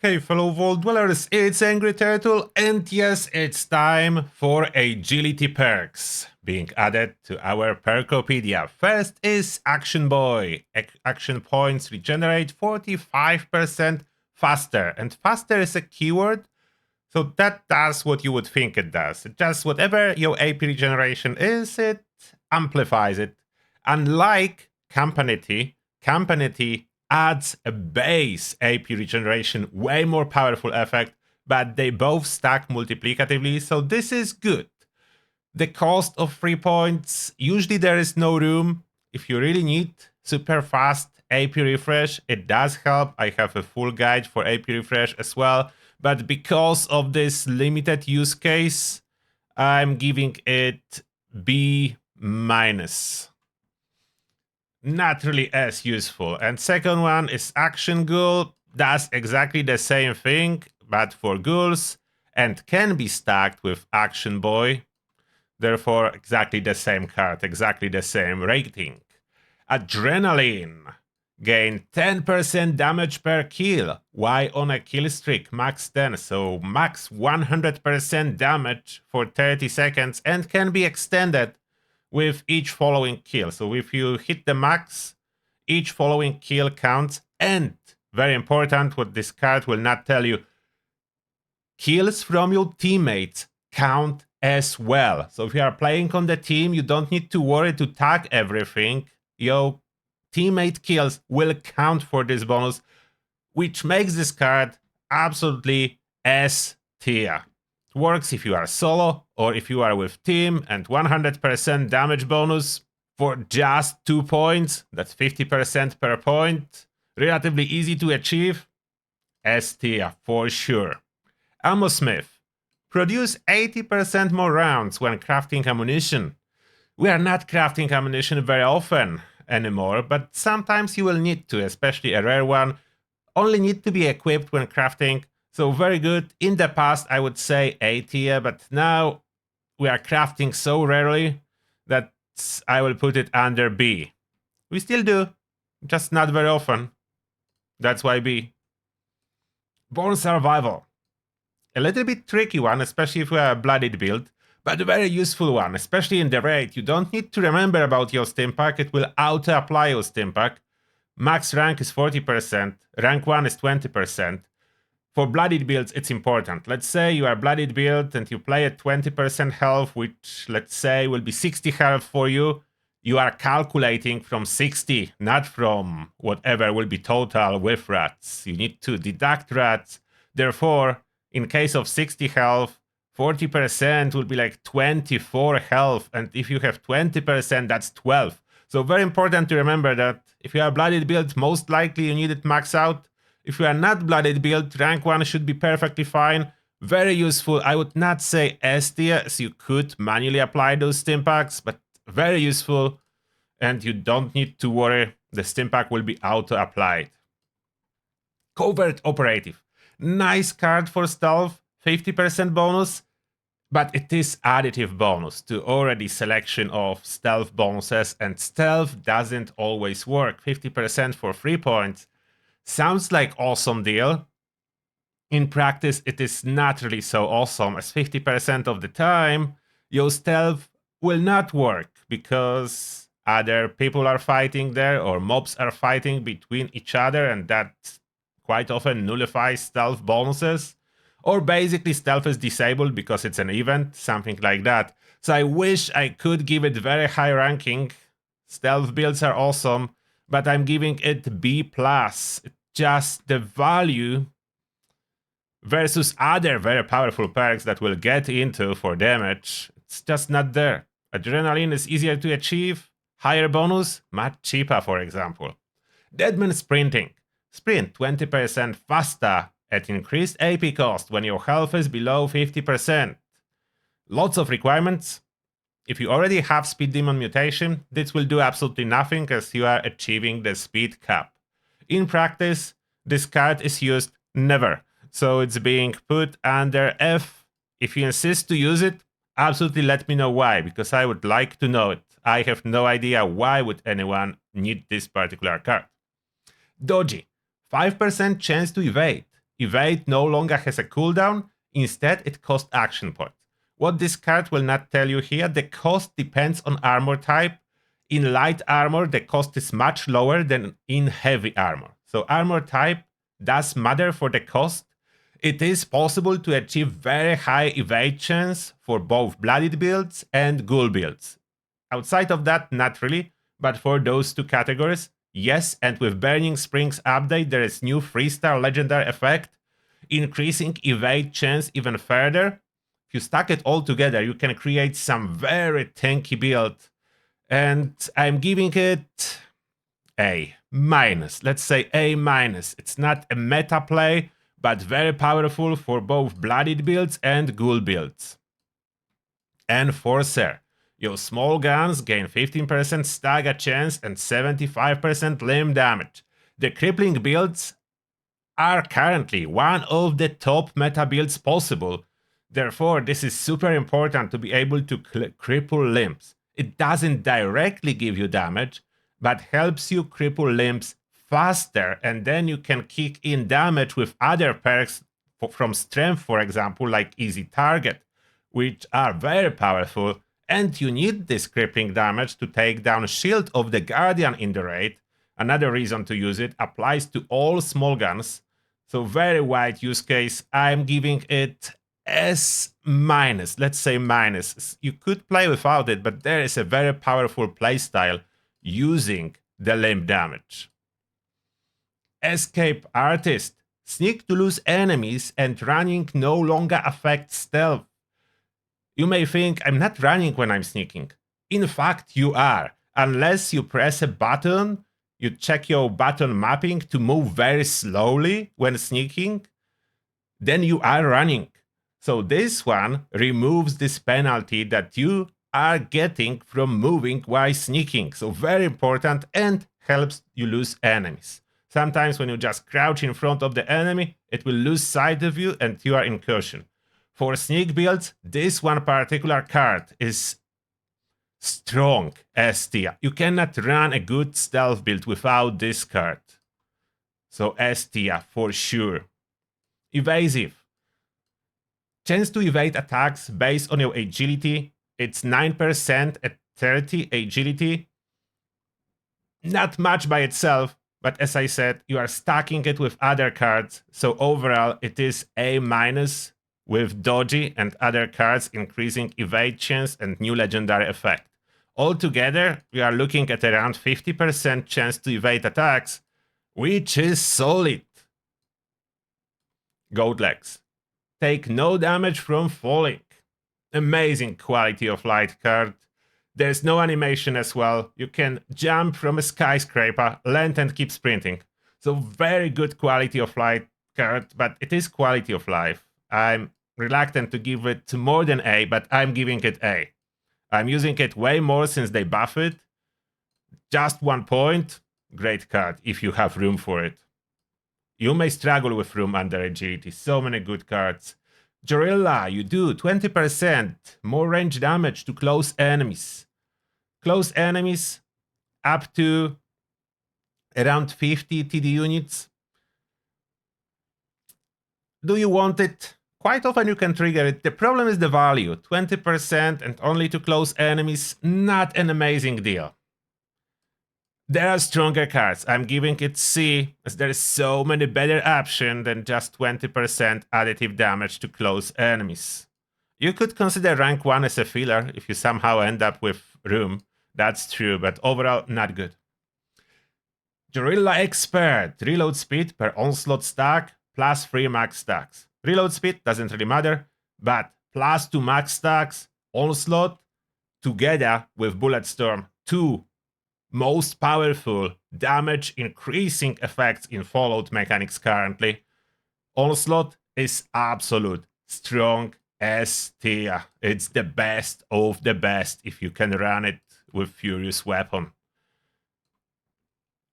Hey fellow Vault Dwellers, it's Angry Turtle, and yes, it's time for agility perks being added to our Perkopedia. First is Action Boy. Action points regenerate 45% faster, and faster is a keyword, so that does what you would think it does. It does whatever your AP regeneration is, it amplifies it. Unlike Campanity adds a base AP regeneration, way more powerful effect, but they both stack multiplicatively, so this is good. The cost of 3 points, usually there is no room. If you really need super fast AP refresh, it does help. I have a full guide for AP refresh as well, but because of this limited use case, I'm giving it B-. Not really as useful. And second one is Action Ghoul. Does exactly the same thing, but for ghouls, and can be stacked with Action Boy. Therefore, exactly the same card, exactly the same rating. Adrenaline. Gain 10% damage per kill. Why on a kill streak? Max 10, so max 100% damage for 30 seconds and can be extended with each following kill. So if you hit the max, each following kill counts. And very important, what this card will not tell you, kills from your teammates count as well. So if you are playing on the team, you don't need to worry to tag everything. Your teammate kills will count for this bonus, which makes this card absolutely S tier. Works if you are solo or if you are with team, and 100% damage bonus for just 2 points. That's 50% per point. Relatively easy to achieve. S tier for sure. Ammo Smith. Produce 80% more rounds when crafting ammunition. We are not crafting ammunition very often anymore, but sometimes you will need to, especially a rare one. Only need to be equipped when crafting. So very good. In the past, I would say A tier, but now we are crafting so rarely that I will put it under B. We still do, just not very often. That's why B. Born Survival. A little bit tricky one, especially if you are a bloodied build, but a very useful one, especially in the raid. You don't need to remember about your Stimpack, it will auto-apply your Stimpack. Max rank is 40%, rank 1 is 20%. For bloodied builds, it's important. Let's say you are bloodied build and you play at 20% health, which let's say will be 60 health for you. You are calculating from 60, not from whatever will be total with rats. You need to deduct rats. Therefore, in case of 60 health, 40% will be like 24 health. And if you have 20%, that's 12. So very important to remember that if you are bloodied build, most likely you need it max out. If you are not blooded build, rank 1 should be perfectly fine. Very useful. I would not say S tier, as you could manually apply those Stimpacks, but very useful. And you don't need to worry, the Stimpack will be auto-applied. Covert Operative. Nice card for stealth, 50% bonus, but it is additive bonus to already selection of stealth bonuses, and stealth doesn't always work. 50% for 3 points. Sounds like awesome deal. In practice, it is not really so awesome, as 50% of the time, your stealth will not work because other people are fighting there or mobs are fighting between each other, and that quite often nullifies stealth bonuses. Or basically stealth is disabled because it's an event, something like that. So I wish I could give it very high ranking. Stealth builds are awesome, but I'm giving it B+. Just the value versus other very powerful perks that we'll get into for damage, it's just not there. Adrenaline is easier to achieve, higher bonus, much cheaper, for example. Deadman Sprinting. Sprint 20% faster at increased AP cost when your health is below 50%. Lots of requirements. If you already have Speed Demon Mutation, this will do absolutely nothing as you are achieving the speed cap. In practice, this card is used never, so it's being put under F. If you insist to use it, absolutely let me know why, because I would like to know it. I have no idea why would anyone need this particular card. Dodgy. 5% chance to evade. Evade no longer has a cooldown, instead it costs action points. What this card will not tell you here, the cost depends on armor type. In light armor, the cost is much lower than in heavy armor. So armor type does matter for the cost. It is possible to achieve very high evade chance for both bloodied builds and ghoul builds. Outside of that, not really, but for those two categories, yes. And with Burning Springs update, there is new 3-star legendary effect, increasing evade chance even further. If you stack it all together, you can create some very tanky build. And I'm giving it A-. Let's say A-. It's not a meta play, but very powerful for both bloodied builds and ghoul builds. Enforcer. Your small guns gain 15% stagger chance and 75% limb damage. The crippling builds are currently one of the top meta builds possible. Therefore, this is super important to be able to cripple limbs. It doesn't directly give you damage, but helps you cripple limbs faster, and then you can kick in damage with other perks from strength, for example, like Easy Target, which are very powerful, and you need this crippling damage to take down Shield of the Guardian in the raid. Another reason to use it, applies to all small guns, so very wide use case. I'm giving it S-. Let's say minus. You could play without it, but there is a very powerful playstyle using the limb damage. Escape Artist. Sneak to lose enemies, and running no longer affects stealth. You may think I'm not running when I'm sneaking. In fact, you are. Unless you press a button, you check your button mapping to move very slowly when sneaking, then you are running. So this one removes this penalty that you are getting from moving while sneaking. So very important, and helps you lose enemies. Sometimes when you just crouch in front of the enemy, it will lose sight of you and you are incursion. For sneak builds, this one particular card is strong S tier. You cannot run a good stealth build without this card. So S tier for sure. Evasive. Chance to evade attacks based on your agility. It's 9% at 30 agility. Not much by itself, but as I said, you are stacking it with other cards. So overall, it is A- with dodgy and other cards increasing evade chance and new legendary effect. Altogether, we are looking at around 50% chance to evade attacks, which is solid. Goat Legs. Take no damage from falling. Amazing quality of life card. There's no animation as well. You can jump from a skyscraper, land and keep sprinting. So very good quality of life card, but it is quality of life. I'm reluctant to give it more than A, but I'm giving it A. I'm using it way more since they buff it. Just 1 point. Great card if you have room for it. You may struggle with room under agility. So many good cards. Gorilla, you do 20% more range damage to close enemies. Close enemies up to around 50 TD units. Do you want it? Quite often you can trigger it. The problem is the value. 20% and only to close enemies, not an amazing deal. There are stronger cards. I'm giving it C, as there is so many better options than just 20% additive damage to close enemies. You could consider rank 1 as a filler if you somehow end up with room. That's true, but overall, not good. Gorilla Expert. Reload speed per Onslaught stack, plus 3 max stacks. Reload speed doesn't really matter, but plus 2 max stacks, Onslaught, together with Bulletstorm, 2 most powerful damage increasing effects in Fallout mechanics currently. Onslaught is absolute strong S tier. It's the best of the best if you can run it with Furious Weapon.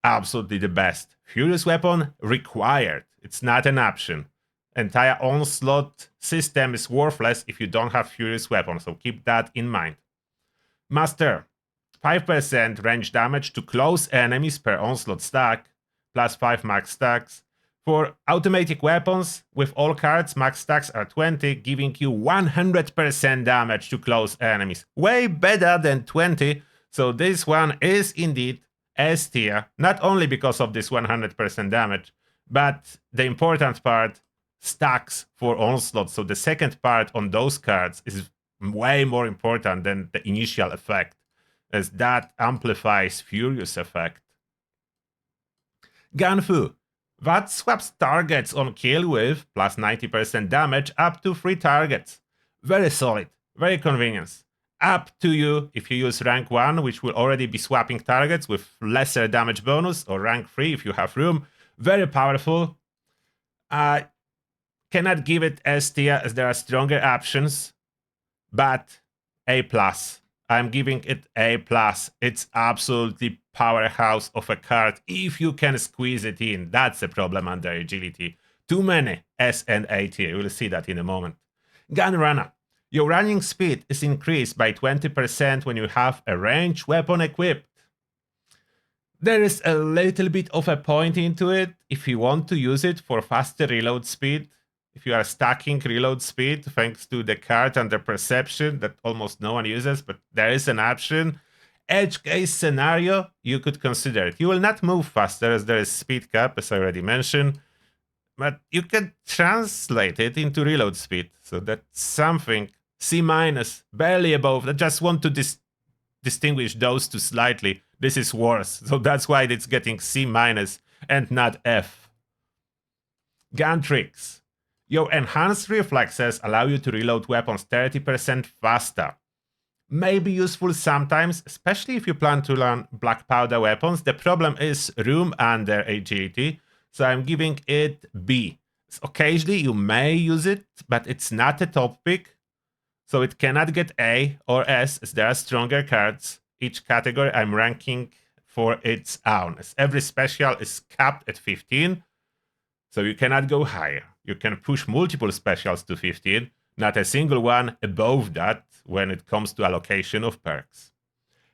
Absolutely the best. Furious Weapon required. It's not an option. Entire Onslaught system is worthless if you don't have Furious Weapon, so keep that in mind. Master. 5% range damage to close enemies per Onslaught stack, plus 5 max stacks. For automatic weapons, with all cards, max stacks are 20, giving you 100% damage to close enemies. Way better than 20, so this one is indeed S tier, not only because of this 100% damage, but the important part, stacks for Onslaught. So the second part on those cards is way more important than the initial effect, as that amplifies Furious effect. Ganfu. That swaps targets on kill with plus 90% damage up to 3 targets. Very solid, very convenient. Up to you if you use rank 1, which will already be swapping targets with lesser damage bonus, or rank 3 if you have room. Very powerful. I cannot give it S tier as there are stronger options, but A+. I'm giving it A+. It's absolutely powerhouse of a card if you can squeeze it in. That's a problem under agility. Too many S and A tier. We'll see that in a moment. Gun Runner. Your running speed is increased by 20% when you have a ranged weapon equipped. There is a little bit of a point into it if you want to use it for faster reload speed. If you are stacking reload speed thanks to the card under perception that almost no one uses, but there is an option. Edge case scenario, you could consider it. You will not move faster as there is speed cap, as I already mentioned, but you can translate it into reload speed. So that's something C-, barely above. I just want to distinguish those two slightly. This is worse, so that's why it's getting C- and not F. Gun Tricks. Your enhanced reflexes allow you to reload weapons 30% faster. May be useful sometimes, especially if you plan to learn black powder weapons. The problem is room under agility, so I'm giving it B. Occasionally you may use it, but it's not a top pick, so it cannot get A or S as there are stronger cards. Each category I'm ranking for its own, as every special is capped at 15, so you cannot go higher. You can push multiple specials to 15, not a single one above that when it comes to allocation of perks.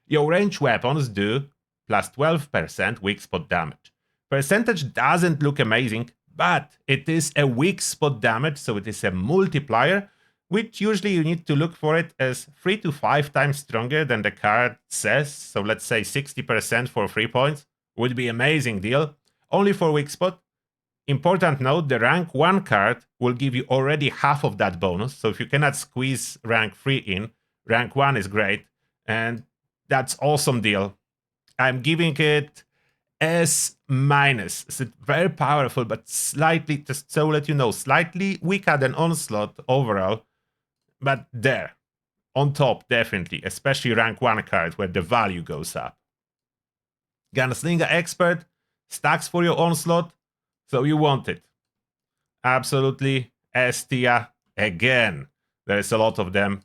Your ranged weapons do plus 12% weak spot damage. Percentage doesn't look amazing, but it is a weak spot damage, so it is a multiplier, which usually you need to look for it as 3 to 5 times stronger than the card says. So let's say 60% for 3 points would be an amazing deal. Only for weak spot. Important note, the rank 1 card will give you already half of that bonus, so if you cannot squeeze rank 3 in, rank 1 is great, and that's awesome deal. I'm giving it S-. It's very powerful, but slightly, just so let you know, slightly weaker than Onslaught overall, but there, on top, definitely, especially rank 1 card where the value goes up. Gunslinger Expert, stacks for your Onslaught, so you want it. Absolutely S tier again. There's a lot of them.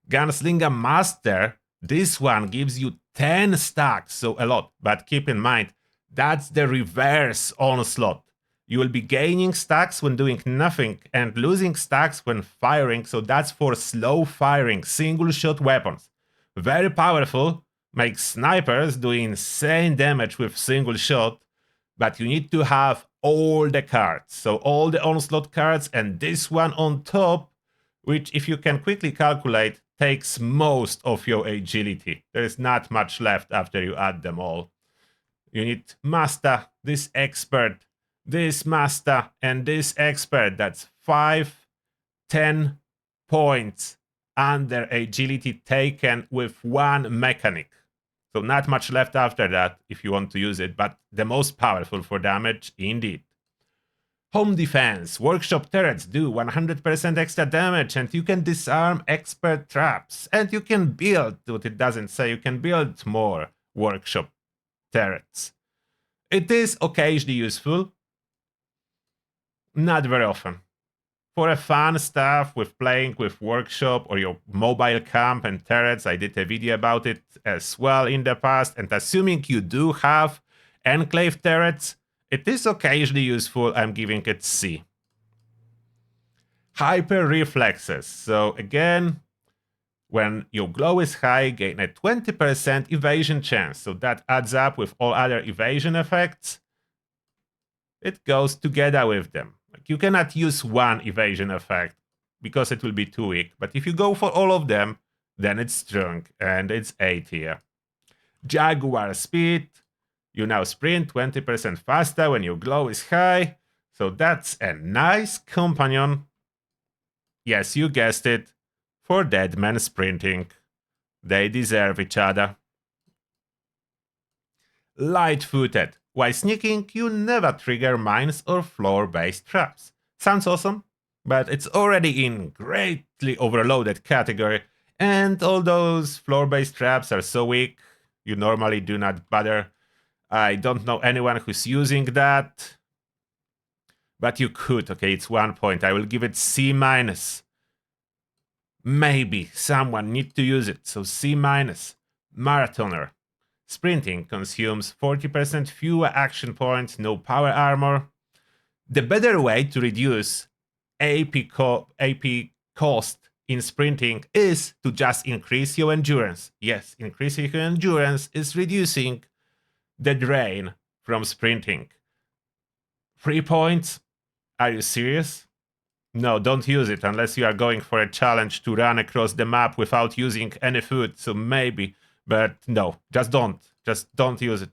Gunslinger Master, this one gives you 10 stacks, so a lot. But keep in mind, that's the reverse Onslaught. You will be gaining stacks when doing nothing and losing stacks when firing, so that's for slow firing, single shot weapons. Very powerful, makes snipers do insane damage with single shot, but you need to have all the cards. So all the Onslaught cards and this one on top, which if you can quickly calculate, takes most of your agility. There is not much left after you add them all. You need Master, this Expert, this Master, and this Expert. That's 5, 10 points under agility taken with one mechanic. So not much left after that if you want to use it, but the most powerful for damage indeed. Home defense. Workshop turrets do 100% extra damage, and you can disarm expert traps. And you can build, what it doesn't say, you can build more workshop turrets. It is occasionally useful, not very often. For a fun stuff with playing with workshop or your mobile camp and turrets, I did a video about it as well in the past, and assuming you do have enclave turrets, it is occasionally useful. I'm giving it C. Hyper reflexes. So again, when your glow is high, gain a 20% evasion chance. So that adds up with all other evasion effects. it goes together with them. Like, you cannot use one evasion effect because it will be too weak. But if you go for all of them, then it's strong and it's A tier. Jaguar speed. You now sprint 20% faster when your glow is high. So that's a nice companion. Yes, you guessed it. For dead men sprinting. They deserve each other. Light-footed. While sneaking, you never trigger mines or floor-based traps. Sounds awesome, but it's already in greatly overloaded category, and all those floor-based traps are so weak, you normally do not bother. I don't know anyone who's using that, but you could. Okay, it's 1 point. I will give it C-. Maybe someone need to use it, so C-. Marathoner. Sprinting consumes 40% fewer action points, no power armor. The better way to reduce AP cost in sprinting is to just increase your endurance. Yes, increasing your endurance is reducing the drain from sprinting. 3 points? Are you serious? No, don't use it unless you are going for a challenge to run across the map without using any food, so maybe. But no, just don't. Just don't use it.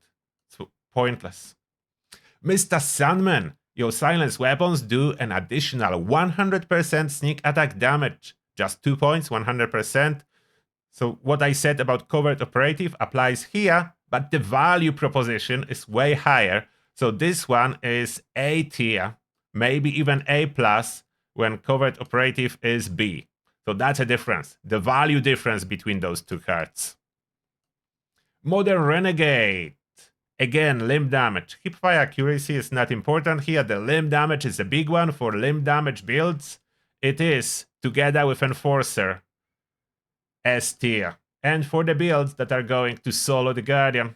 It's pointless. Mr. Sandman, your silence weapons do an additional 100% sneak attack damage. Just 2 points, 100%. So what I said about covert operative applies here, but the value proposition is way higher. So this one is A tier, maybe even A+, when covert operative is B. So that's a difference. The value difference between those two cards. Modern Renegade. Again, limb damage. Hipfire accuracy is not important here. The limb damage is a big one for limb damage builds. It is, together with Enforcer, S tier. And for the builds that are going to solo the Guardian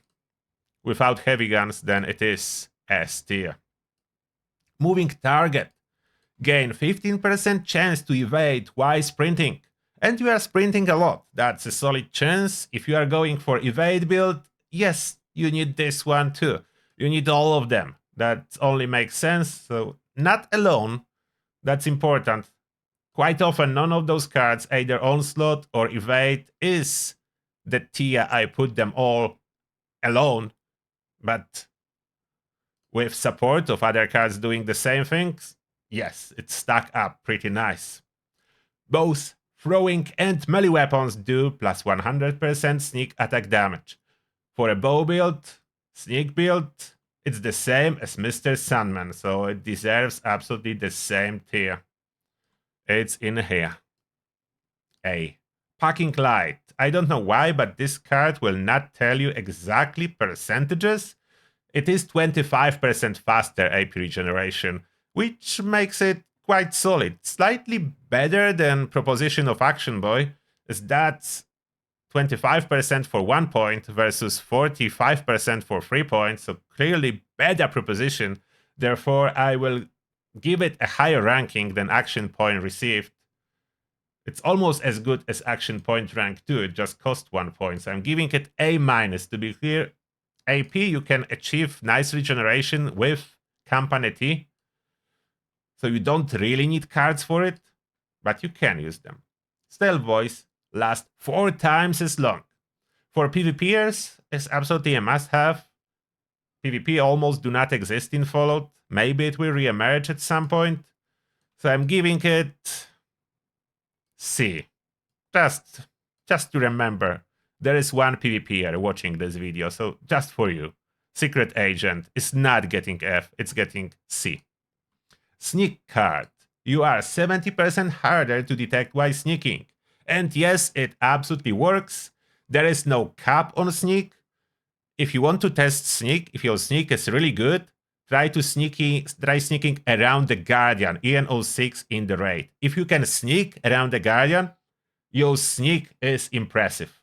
without heavy guns, then it is S tier. Moving target. Gain 15% chance to evade while sprinting. And you are sprinting a lot. That's a solid chance. If you are going for evade build, yes, you need this one too. You need all of them. That only makes sense. So not alone. That's important. Quite often, none of those cards, either Onslaught or Evade, is the tier I put them all alone. But with support of other cards doing the same things, yes, it's stacked up pretty nice. Both throwing and melee weapons do plus 100% sneak attack damage. For a bow build, sneak build, it's the same as Mr. Sandman, so it deserves absolutely the same tier. It's in here. A. Packing Light. I don't know why, but this card will not tell you exactly percentages. It is 25% faster AP regeneration, which makes it quite solid. Slightly better than Proposition of Action Boy, as that's 25% for 1 point versus 45% for 3 points, so clearly better proposition. Therefore, I will give it a higher ranking than Action Point received. It's almost as good as Action Point rank 2, it just cost 1 point, so I'm giving it A-. To be clear, AP, you can achieve nice regeneration with Company T, so you don't really need cards for it, but you can use them. Stealth Voice lasts 4 times as long. For PvPers, it's absolutely a must-have. PvP almost do not exist in Fallout. Maybe it will re-emerge at some point. So I'm giving it C. Just to remember, there is one PvPer watching this video, so just for you. Secret Agent is not getting F, it's getting C. Sneak card. You are 70% harder to detect while sneaking. And yes, it absolutely works. There is no cap on sneak. If you want to test sneak, if your sneak is really good, try sneaking around the Guardian, EN06 in the raid. If you can sneak around the Guardian, your sneak is impressive.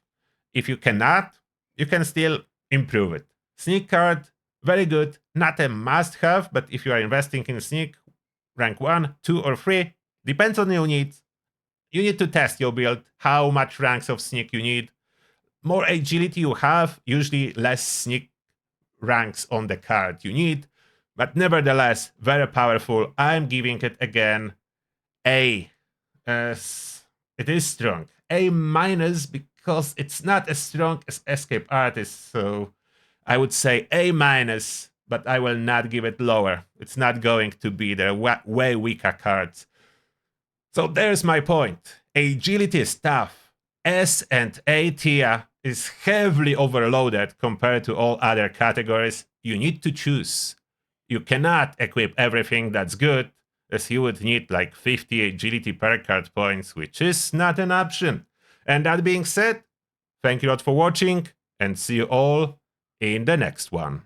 If you cannot, you can still improve it. Sneak card, very good. Not a must-have, but if you are investing in sneak, rank 1, 2, or 3, depends on your needs. You need to test your build, how much ranks of sneak you need. More agility you have, usually less sneak ranks on the card you need. but nevertheless, very powerful. I'm giving it again A. As it is strong. A minus because it's not as strong as Escape Artist, so I would say A minus, but I will not give it lower. It's not going to be the way weaker cards. So there's my point. Agility is tough. S and A tier is heavily overloaded compared to all other categories. You need to choose. You cannot equip everything that's good, as you would need like 50 agility per card points, which is not an option. And that being said, thank you a lot for watching, and see you all in the next one.